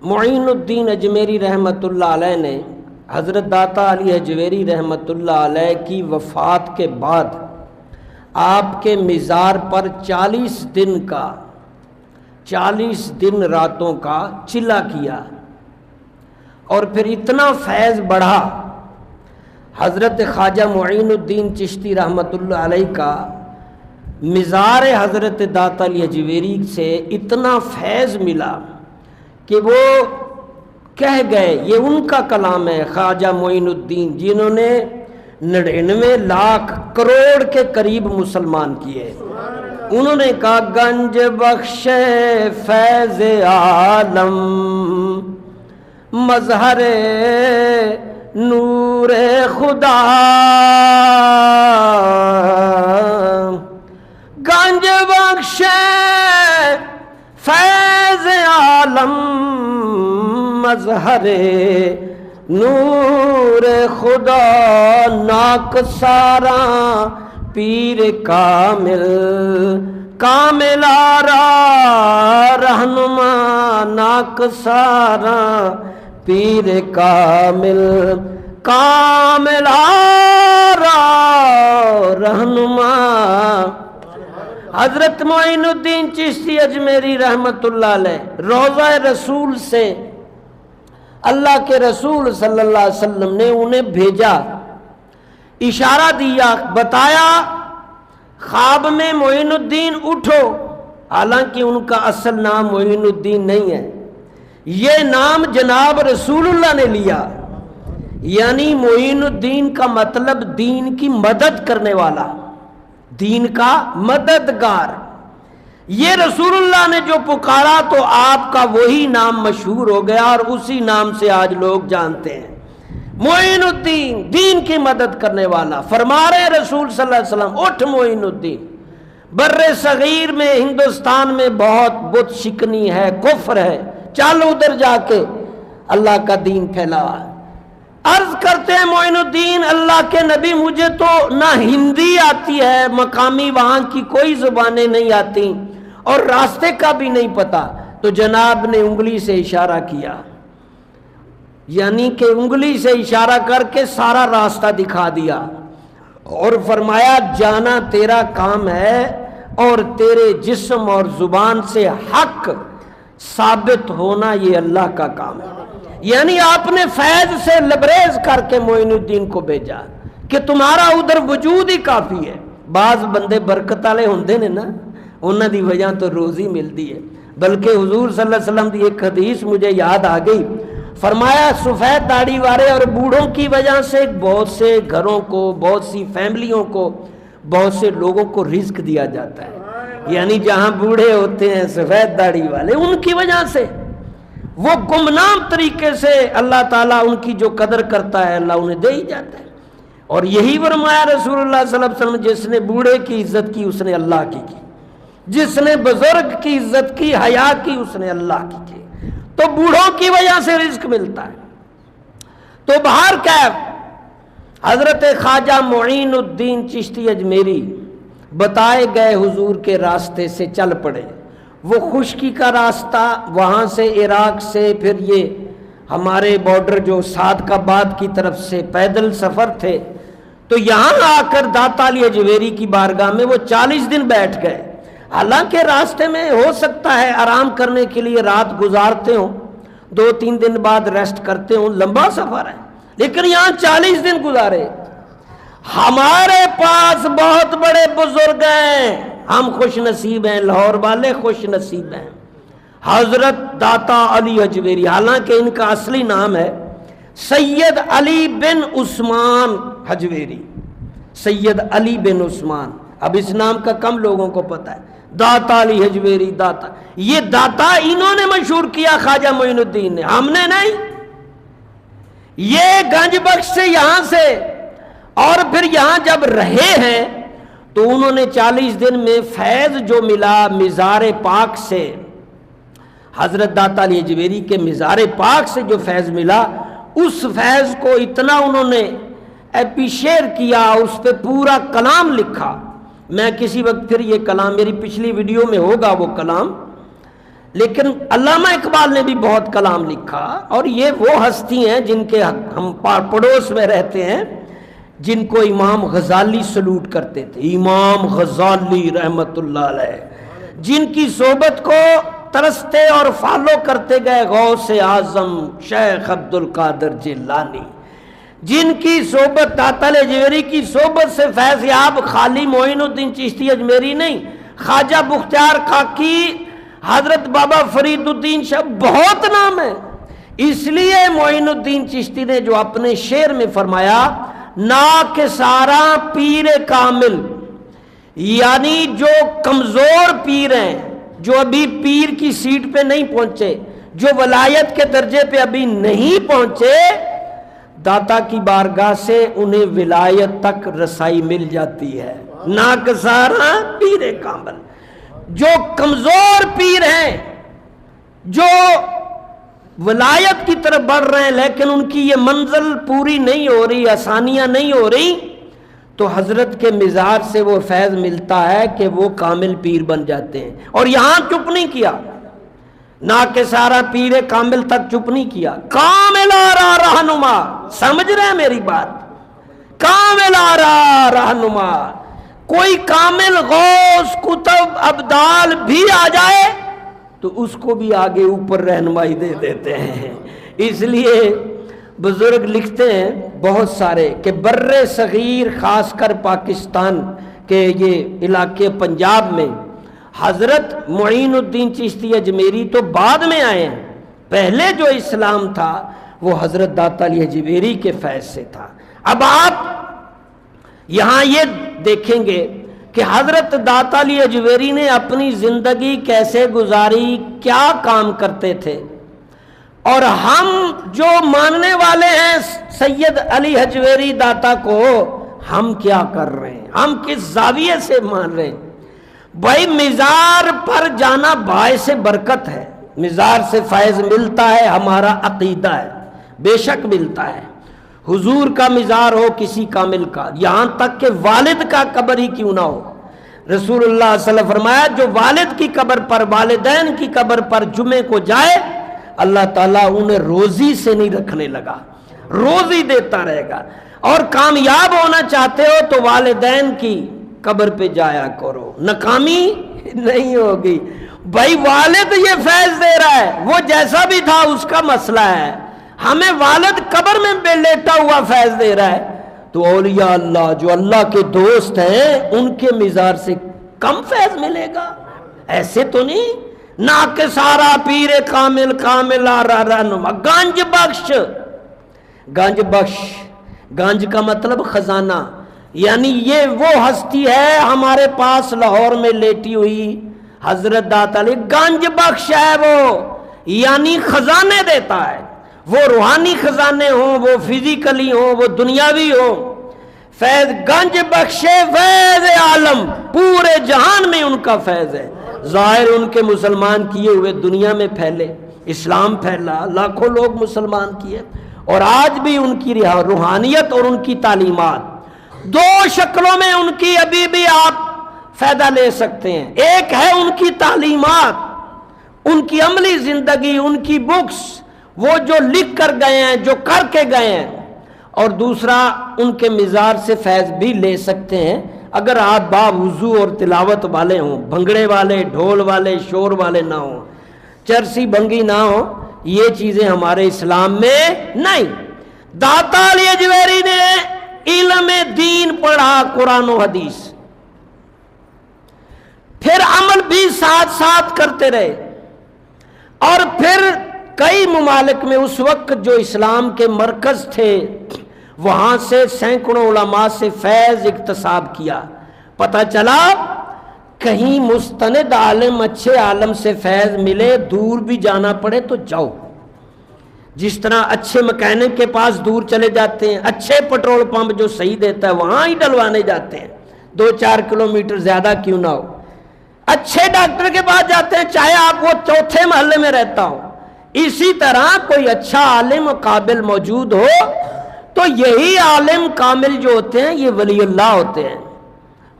معین الدین اجمیری رحمۃ اللہ علیہ نے حضرت داتا علی اجمیری رحمۃ اللہ علیہ کی وفات کے بعد آپ کے مزار پر 40 دن راتوں کا چلا کیا، اور پھر اتنا فیض بڑھا حضرت خواجہ معین الدین چشتی رحمۃ اللہ علیہ کا مزار حضرت داتا علی اجمیری سے اتنا فیض ملا کہ وہ کہہ گئے، یہ ان کا کلام ہے خواجہ معین الدین جنہوں نے 99 لاکھ کروڑ کے قریب مسلمان کیے، انہوں نے کہا گنج بخش فیض عالم مظہر نور خدا، گنج بخش فیض عالم مظہر نور خدا، ناک سارا پیر کامل کامل آرا رہنما، ناک سارا پیر کامل کامل آرا رہنما۔ حضرت معین الدین چشتی اجمیری رحمت اللہ علیہ روضہ رسول سے اللہ کے رسول صلی اللہ علیہ وسلم نے انہیں بھیجا، اشارہ دیا، بتایا خواب میں معین الدین اٹھو، حالانکہ ان کا اصل نام معین الدین نہیں ہے، یہ نام جناب رسول اللہ نے لیا، یعنی معین الدین کا مطلب دین کی مدد کرنے والا، دین کا مددگار۔ یہ رسول اللہ نے جو پکارا تو آپ کا وہی نام مشہور ہو گیا، اور اسی نام سے آج لوگ جانتے ہیں، معین الدین، دین کی مدد کرنے والا۔ فرما رہے رسول صلی اللہ علیہ وسلم اٹھ معین الدین، بر صغیر میں ہندوستان میں بہت بت شکنی ہے، کفر ہے، چل ادھر جا کے اللہ کا دین پھیلا۔ عرض کرتے ہیں معین الدین اللہ کے نبی مجھے تو نہ ہندی آتی ہے، مقامی وہاں کی کوئی زبانیں نہیں آتی، اور راستے کا بھی نہیں پتا، تو جناب نے انگلی سے اشارہ کیا، یعنی کہ انگلی سے اشارہ کر کے سارا راستہ دکھا دیا، اور فرمایا جانا تیرا کام ہے، اور تیرے جسم اور زبان سے حق ثابت ہونا یہ اللہ کا کام ہے۔ یعنی آپ نے فیض سے لبریز کر کے معین الدین کو بھیجا کہ تمہارا ادھر وجود ہی کافی ہے۔ بعض بندے برکت والے ہوندے نے نا، انہاں دی وجہ تو روزی ملتی ہے، بلکہ حضور صلی اللہ علیہ وسلم دی ایک حدیث مجھے یاد آ گئی، فرمایا سفید داڑھی والے اور بوڑھوں کی وجہ سے بہت سے گھروں کو، بہت سی فیملیوں کو، بہت سے لوگوں کو رزق دیا جاتا ہے، یعنی جہاں بوڑھے ہوتے ہیں سفید داڑھی والے، ان کی وجہ سے وہ گمنام طریقے سے اللہ تعالیٰ ان کی جو قدر کرتا ہے اللہ انہیں دے ہی جاتا ہے۔ اور یہی فرمایا رسول اللہ صلی اللہ علیہ وسلم، جس نے بوڑھے کی عزت کی اس نے اللہ کی کی، جس نے بزرگ کی عزت کی حیا کی اس نے اللہ کی کی، تو بوڑھوں کی وجہ سے رزق ملتا ہے۔ تو بہر کیف حضرت خواجہ معین الدین چشتی اجمیری بتائے گئے حضور کے راستے سے چل پڑے، وہ خشکی کا راستہ، وہاں سے عراق سے پھر یہ ہمارے بارڈر جو صادقآباد کی طرف سے پیدل سفر تھے، تو یہاں آ کر داتا علی اجمیری کی بارگاہ میں وہ 40 دن بیٹھ گئے۔ حالانکہ راستے میں ہو سکتا ہے آرام کرنے کے لیے رات گزارتے ہوں، 2-3 دن بعد ریسٹ کرتے ہوں، لمبا سفر ہے، لیکن یہاں 40 دن گزارے۔ ہمارے پاس بہت بڑے بزرگ ہیں، ہم خوش نصیب ہیں، لاہور والے خوش نصیب ہیں۔ حضرت داتا علی اجمیری، حالانکہ ان کا اصلی نام ہے سید علی بن عثمان اجمیری، سید علی بن عثمان، اب اس نام کا کم لوگوں کو پتہ ہے، داتا علی اجمیری، داتا، یہ داتا انہوں نے مشہور کیا خواجہ معین الدین نے، ہم نے نہیں۔ یہ گنج بخش سے یہاں سے، اور پھر یہاں جب رہے ہیں تو انہوں نے 40 دن میں فیض جو ملا مزار پاک سے، حضرت داتا علی اجمیری کے مزار پاک سے جو فیض ملا، اس فیض کو اتنا انہوں نے اپریشیٹ کیا، اس پہ پورا کلام لکھا۔ میں کسی وقت پھر یہ کلام، میری پچھلی ویڈیو میں ہوگا وہ کلام، لیکن علامہ اقبال نے بھی بہت کلام لکھا، اور یہ وہ ہستی ہیں جن کے ہم پڑوس میں رہتے ہیں، جن کو امام غزالی سلوٹ کرتے تھے، امام غزالی رحمت اللہ علیہ، جن کی صحبت کو ترستے اور فالو کرتے گئے غوث اعظم شیخ عبد القادر جیلانی، جن کی صحبت داتا لجویری کی صحبت سے فیض یاب خالی معین الدین چشتی اجمیری نہیں، خواجہ بختیار کاکی، حضرت بابا فرید الدین شاہ، بہت نام ہے۔ اس لیے معین الدین چشتی نے جو اپنے شعر میں فرمایا، نا کے سارا پیر کامل، یعنی جو کمزور پیر ہیں، جو ابھی پیر کی سیٹ پہ نہیں پہنچے، جو ولایت کے درجے پہ ابھی نہیں پہنچے، داتا کی بارگاہ سے انہیں ولایت تک رسائی مل جاتی ہے۔ نا کے سارا پیر کامل، جو کمزور پیر ہیں، جو ولایت کی طرف بڑھ رہے ہیں لیکن ان کی یہ منزل پوری نہیں ہو رہی، آسانیاں نہیں ہو رہی، تو حضرت کے مزار سے وہ فیض ملتا ہے کہ وہ کامل پیر بن جاتے ہیں۔ اور یہاں چپ نہیں کیا، نا کہ سارا پیر کامل تک چپ نہیں کیا، کامل آرا رہنما، سمجھ رہے ہیں میری بات، کامل آرا رہنما، کوئی کامل غوث کتب ابدال بھی آ جائے تو اس کو بھی آگے اوپر رہنمائی دے دیتے ہیں۔ اس لیے بزرگ لکھتے ہیں بہت سارے کہ بر صغیر خاص کر پاکستان کے یہ علاقے پنجاب میں حضرت معین الدین چشتی اجمیری تو بعد میں آئے ہیں، پہلے جو اسلام تھا وہ حضرت داتا علی اجمیری کے فیض سے تھا۔ اب آپ یہاں یہ دیکھیں گے کہ حضرت داتا علی اجمیری نے اپنی زندگی کیسے گزاری، کیا کام کرتے تھے، اور ہم جو ماننے والے ہیں سید علی اجمیری داتا کو، ہم کیا کر رہے ہیں، ہم کس زاویے سے مان رہے ہیں۔ بھائی مزار پر جانا باعث برکت ہے، مزار سے فیض ملتا ہے، ہمارا عقیدہ ہے، بے شک ملتا ہے، حضور کا مزار ہو کسی کامل کا، یہاں تک کہ والد کا قبر ہی کیوں نہ ہو۔ رسول اللہ صلی اللہ علیہ وسلم فرمایا جو والد کی قبر پر، والدین کی قبر پر جمعے کو جائے، اللہ تعالیٰ انہیں روزی سے نہیں رکھنے لگا، روزی دیتا رہے گا۔ اور کامیاب ہونا چاہتے ہو تو والدین کی قبر پہ جایا کرو، ناکامی نہیں ہوگی۔ بھائی والد یہ فیض دے رہا ہے، وہ جیسا بھی تھا اس کا مسئلہ ہے، ہمیں والد قبر میں لیٹا ہوا فیض دے رہا ہے، تو اولیاء اللہ جو اللہ کے دوست ہیں ان کے مزار سے کم فیض ملے گا؟ ایسے تو نہیں۔ نا کہ سارا پیر کامل، کامل آرا رہنما، گنج بخش، گنج بخش، گنج کا مطلب خزانہ، یعنی یہ وہ ہستی ہے ہمارے پاس لاہور میں لیٹی ہوئی حضرت داتا علی، گنج بخش ہے وہ، یعنی خزانے دیتا ہے، وہ روحانی خزانے ہوں، وہ فزیکلی ہوں، وہ دنیاوی ہوں۔ فیض گنج بخشے فیض عالم، پورے جہان میں ان کا فیض ہے، ظاہر ان کے مسلمان کیے ہوئے دنیا میں پھیلے، اسلام پھیلا، لاکھوں لوگ مسلمان کیے، اور آج بھی ان کی روحانیت اور ان کی تعلیمات دو شکلوں میں ان کی ابھی بھی آپ فائدہ لے سکتے ہیں۔ ایک ہے ان کی تعلیمات، ان کی عملی زندگی، ان کی بکس، وہ جو لکھ کر گئے ہیں، جو کر کے گئے ہیں، اور دوسرا ان کے مزار سے فیض بھی لے سکتے ہیں اگر آپ باوضو اور تلاوت والے ہوں، بھنگڑے والے، ڈھول والے، شور والے نہ ہوں، چرسی بھنگی نہ ہو، یہ چیزیں ہمارے اسلام میں نہیں۔ داتا علی اجمیری نے علم دین پڑھا، قرآن و حدیث، پھر عمل بھی ساتھ ساتھ کرتے رہے، اور پھر کئی ممالک میں اس وقت جو اسلام کے مرکز تھے وہاں سے سینکڑوں علماء سے فیض اکتساب کیا۔ پتہ چلا کہیں مستند عالم، اچھے عالم سے فیض ملے، دور بھی جانا پڑے تو جاؤ، جس طرح اچھے مکینک کے پاس دور چلے جاتے ہیں، اچھے پٹرول پمپ جو صحیح دیتا ہے وہاں ہی ڈلوانے جاتے ہیں، 2-4 کلومیٹر زیادہ کیوں نہ ہو، اچھے ڈاکٹر کے پاس جاتے ہیں چاہے آپ وہ چوتھے محلے میں رہتا ہو۔ اسی طرح کوئی اچھا عالم قابل موجود ہو تو یہی عالم کامل جو ہوتے ہیں یہ ولی اللہ ہوتے ہیں۔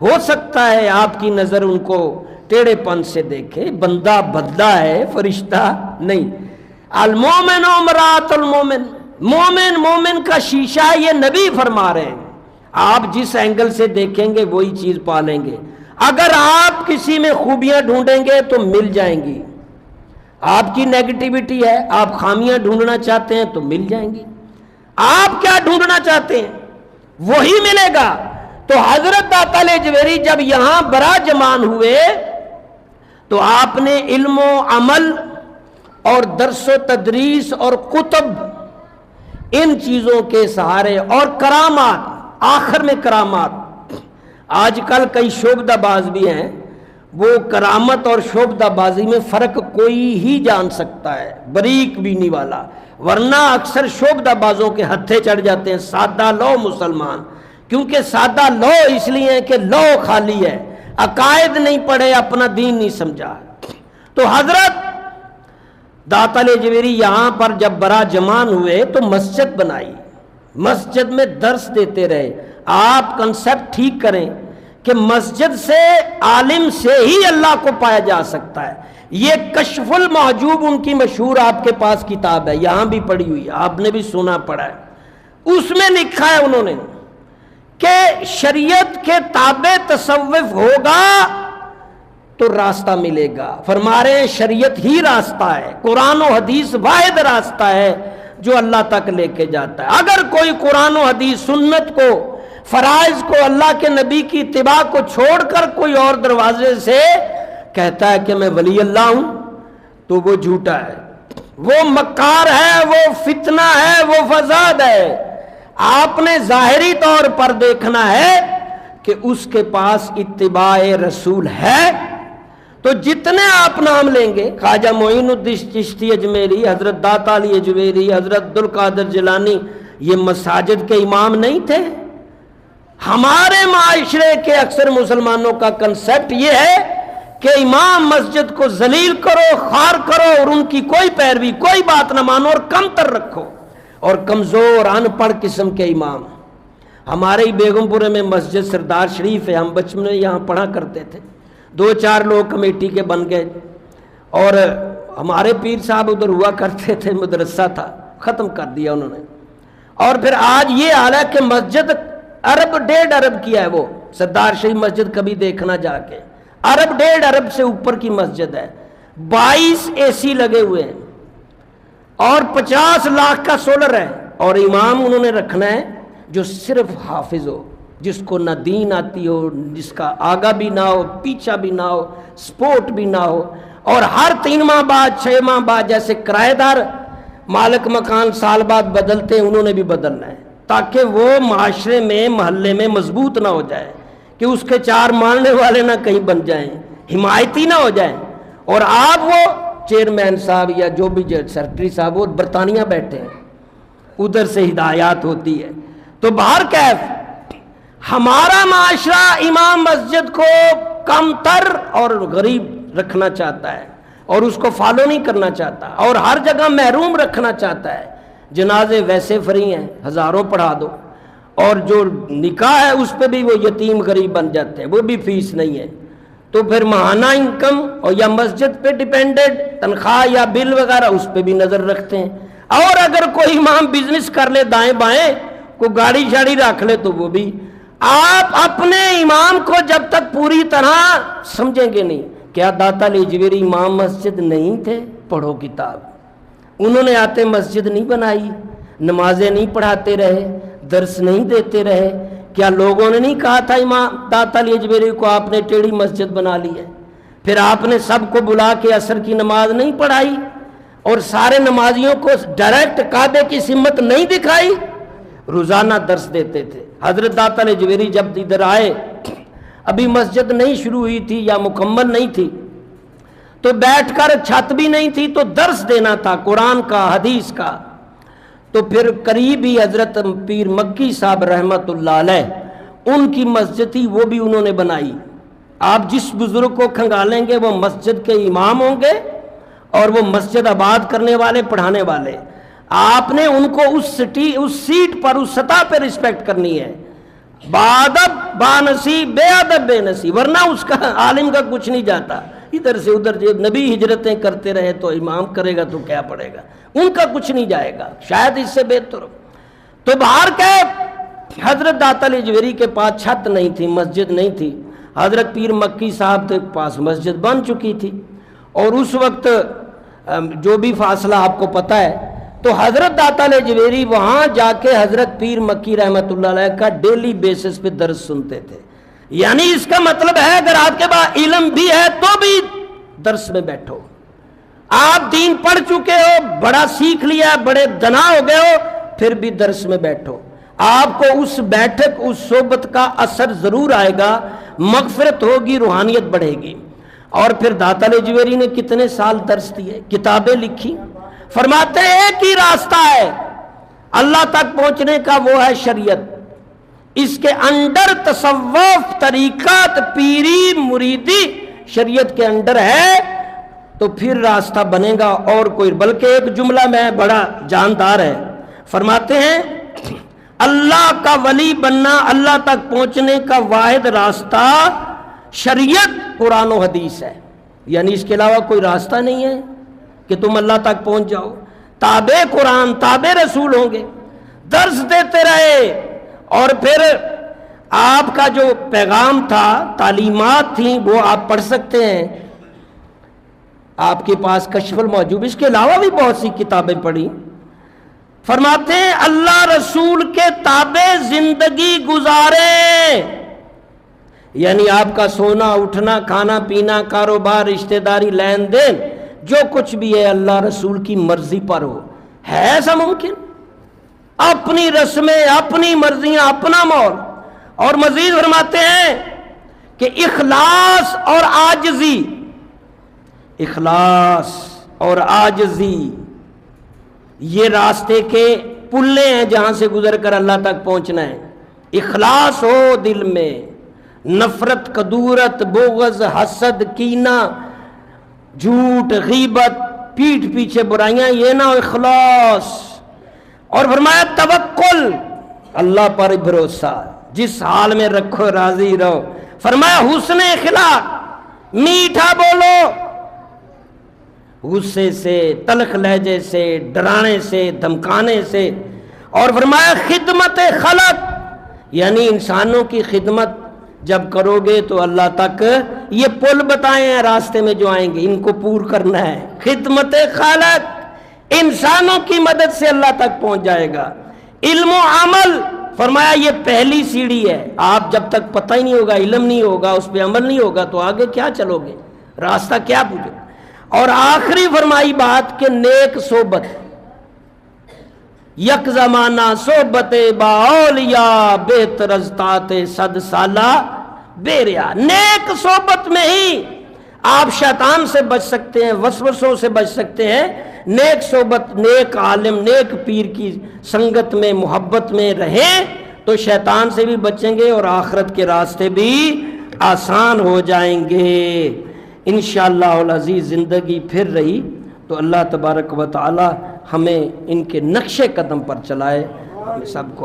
ہو سکتا ہے آپ کی نظر ان کو टेढ़े पन से देखे, बंदा बदला है, फरिश्ता नहीं। अल-मोमिन मरातुल मोमिन, मोमिन मोमिन का शीशा है, ये नबी फरमा रहे हैं। आप जिस एंगल से देखेंगे वही चीज पालेंगे। अगर आप किसी में खूबियां ढूंढेंगे तो मिल जाएंगी। आपकी नेगेटिविटी है, आप खामियां ढूंढना चाहते हैं तो मिल जाएंगी। आप क्या ढूंढना चाहते हैं वही मिलेगा। तो हजरत दाता लजवेरी जब यहां बराजमान हुए तो आपने इल्म अमल और दर्सो तदरीस और कुतब, इन चीजों के सहारे और करामात, आखिर में करामात। आजकल कई शोबदाबाज भी हैं, वो करामत और शोबदाबाजी में फर्क कोई ही जान सकता है, बरीक बीनी वाला। वरना अक्सर शोबदाबाजों के हत्थे चढ़ जाते हैं सादा लो मुसलमान, क्योंकि सादा लो इसलिए है कि लो खाली है, अकायद नहीं पढ़े, अपना दीन नहीं समझा। तो हजरत दाता लजवेरी यहां पर जब बरा जमान हुए तो मस्जिद बनाई, मस्जिद में दर्स देते रहे। आप कंसेप्ट ठीक करें कि मस्जिद से, आलिम से ही अल्लाह को पाया जा सकता है। ये कशफुल महजूब उनकी मशहूर आपके पास किताब है, यहां भी पढ़ी हुई है, आपने भी सुना पढ़ा है। उसमें लिखा है उन्होंने कि शरीयत के ताबे तसव्वुफ होगा तो रास्ता मिलेगा। फरमा रहे हैं शरीयत ही रास्ता है, कुरान और हदीस वाहिद रास्ता है जो अल्लाह तक लेके जाता है। अगर कोई कुरान और हदीस, सुन्नत को, फराइज को, अल्लाह के नबी की इत्तिबा को छोड़कर कोई और दरवाजे से कहता है कि मैं वली अल्लाह हूं, तो वो झूठा है, वो मक्कार है, वो फितना है, वो फसाद है। आपने जाहिरी तौर पर देखना है कि उसके पास इत्तिबाए रसूल है। तो जितने आप नाम लेंगे, ख्वाजा मोइनुद्दीन चिश्ती अजमेरी, हजरत दाता अली अजमेरी, हजरत अब्दुल कादिर जिलानी, ये मसाजिद के इमाम नहीं थे। हमारे माशरे के अक्सर मुसलमानों का कंसेप्ट ये है कि इमाम मस्जिद को जलील करो, खार करो और उनकी कोई पैरवी, कोई बात ना मानो और कमतर रखो, और कमजोर अनपढ़ किस्म के इमाम। हमारे ही बेगमपुरे में मस्जिद सरदार शरीफ है, हम बचपन में यहाँ पढ़ा करते थे, 2-4 लोग कमेटी के बन गए, और हमारे पीर साहब उधर हुआ करते थे, मदरसा था, ख़त्म कर दिया उन्होंने। और फिर आज ये हाल है कि मस्जिद अरब 1.5 अरब की है, वो सरदार शरीफ मस्जिद कभी देखना जाके, अरब 1.5 अरब से ऊपर की मस्जिद है, 22 AC लगे हुए हैं और 50 लाख का सोलर है। और इमाम उन्होंने रखना है जो सिर्फ हाफिज हो, जिसको ना दीन आती हो, जिसका आगा भी ना हो, पीछा भी ना हो, स्पोर्ट भी ना हो। और हर 3 माह बाद, 6 माह बाद, जैसे किराएदार मालिक मकान साल बाद बदलते हैं, उन्होंने भी बदलना है, ताकि वो माशरे में, महल्ले में मजबूत ना हो जाए कि उसके 4 मानने वाले ना कहीं बन जाएं, हिमायती ना हो जाएं। और आप वो चेयरमैन साहब या जो भी सेक्रेटरी साहब, वो बरतानिया बैठे हैं, उधर से हिदायत होती है। तो बाहर कैफ हमारा माशरा इमाम मस्जिद को कमतर और गरीब रखना चाहता है और उसको फॉलो नहीं करना चाहता, और हर जगह महरूम रखना चाहता है। जनाजे वैसे फ्री हैं, हजारों पढ़ा दो, और जो निकाह है उस पर भी वो यतीम गरीब बन जाते हैं, वो भी फीस नहीं है। तो फिर माहाना इनकम और या मस्जिद पे डिपेंडेड तनख्वाह या बिल वगैरह, उस पर भी नजर रखते हैं। और अगर कोई इमाम बिजनेस कर ले दाएं बाएं, कोई गाड़ी शाड़ी रख ले, तो वो भी। आप अपने इमाम को जब तक पूरी तरह समझेंगे नहीं। क्या दाता लजवेरी इमाम मस्जिद नहीं थे? पढ़ो किताब, उन्होंने आते मस्जिद नहीं बनाई, नमाजें नहीं पढ़ाते रहे, दर्स नहीं देते रहे। क्या लोगों ने नहीं कहा था इमाम दाता लजवेरी को आपने टेढ़ी मस्जिद बना ली है? फिर आपने सबको बुला के असर की नमाज नहीं पढ़ाई और सारे नमाजियों को डायरेक्ट काबे की सिमत नहीं दिखाई? रोजाना दर्स देते थे। हजरत दाता लजवेरी जब इधर आए, अभी मस्जिद नहीं शुरू हुई थी या मुकम्मल नहीं थी, तो बैठकर, छत भी नहीं थी, तो दर्स देना था कुरान का, हदीस का। तो फिर करीब ही हजरत पीर मक्की साहब रहमतुल्लाह अलैह, उनकी मस्जिद थी, वो भी उन्होंने बनाई। आप जिस बुजुर्ग को खंगालेंगे वो मस्जिद के इमाम होंगे और वो मस्जिद आबाद करने वाले, पढ़ाने वाले। आपने उनको उस सीट पर, उस सतह पर रिस्पेक्ट करनी है। बादब बानसीब बेअदब बेनसीब, वरना उसका आलिम का कुछ नहीं जाता। इधर से उधर जब नबी हिजरतें करते रहे तो इमाम करेगा तो क्या पड़ेगा, उनका कुछ नहीं जाएगा, शायद इससे बेहतर हो। तो बाहर के हजरत दाता अजमेरी के पास छत नहीं थी, मस्जिद नहीं थी। हजरत पीर मक्की साहब के पास मस्जिद बन चुकी थी, और उस वक्त जो भी फासला आपको पता है, तो हजरत दाता अजमेरी वहां जाके हजरत पीर मक्की रहमतुल्लाह अलैह का डेली बेसिस पे दर्स सुनते थे। यानी इसका मतलब है अगर आपके पास इल्म भी है तो भी दर्स में बैठो। आप दीन पढ़ चुके हो, बड़ा सीख लिया, बड़े दना हो गए हो, फिर भी दर्स में बैठो। आपको उस बैठक उस सोबत का असर जरूर आएगा, मगफिरत होगी, रूहानियत बढ़ेगी। और फिर दाता अजमेरी ने कितने साल दर्स दिए, किताबें लिखी। फरमाते हैं एक ही रास्ता है अल्लाह तक पहुंचने का, वो है शरीयत। इसके अंडर तसव्वुफ, तरीक़त, पीरी, मुरीदी शरीयत के अंडर है, तो फिर रास्ता बनेगा और कोई। बल्कि एक जुमला में बड़ा जानदार है, फरमाते हैं अल्लाह का वली बनना, अल्लाह तक पहुंचने का वाहिद रास्ता शरीयत कुरान और हदीस है। यानी इसके अलावा कोई रास्ता नहीं है कि तुम अल्लाह तक पहुंच जाओ। ताबे कुरान ताबे रसूल होंगे, दर्स देते रहे, और फिर आपका जो पैगाम था, तालीमात थी, वो आप पढ़ सकते हैं। आपके पास कश्फुल मौजूब, इसके अलावा भी बहुत सी किताबें पढ़ी। फरमाते हैं अल्लाह रसूल के ताबे जिंदगी गुजारे। यानी आपका सोना उठना, खाना पीना, कारोबार, रिश्तेदारी, लेन देन, जो कुछ भी है अल्लाह रसूल की मर्जी पर हो। है ऐसा मुमकिन? अपनी रस्में, अपनी मर्जियां, अपना मौल। और मजीद फरमाते हैं कि इखलास और आजजी, इखलास और आजजी ये रास्ते के पुल्ले हैं जहां से गुजर कर अल्लाह तक पहुंचना है। इखलास हो दिल में, नफरत, कदूरत, बोगज, हसद, कीना, झूठ, गीबत, पीठ पीछे बुराइयां, ये ना हो, इखलास। और फरमाया तवक्कुल, अल्लाह पर भरोसा, जिस हाल में रखो राजी रहो। फरमाया हुस्न इखलाक, मीठा बोलो, गुस्से से, तलख लहजे से, डराने से, धमकाने से। और फरमाया खिदमत खलक, यानी इंसानों की खिदमत जब करोगे तो अल्लाह तक, ये पुल बताए हैं रास्ते में जो आएंगे, इनको पूर करना है। खिदमत खलक, इंसानों की मदद से अल्लाह तक पहुंच जाएगा। इल्म व अमल, फरमाया ये पहली सीढ़ी है। आप जब तक पता ही नहीं होगा, इल्म नहीं होगा, उस पर अमल नहीं होगा, तो आगे क्या चलोगे, रास्ता क्या पूछोगे। और आखिरी फरमाई बात कि नेक सोबत, यक जमाना सोबत बाओलिया बेतरजताते सद साला बेरिया। नेक सोबत में ही आप शैतान से बच सकते हैं, वसवसों से बच सकते हैं। नेक सोबत, नेक आलिम, नेक पीर की संगत में, मोहब्बत में रहें तो शैतान से भी बचेंगे और आखिरत के रास्ते भी आसान हो जाएंगे। इंशाअल्लाह अज़ीज़ ज़िंदगी फिर रही तो अल्लाह तबारक व तआला हमें इनके नक्शे कदम पर चलाए, हम सबको।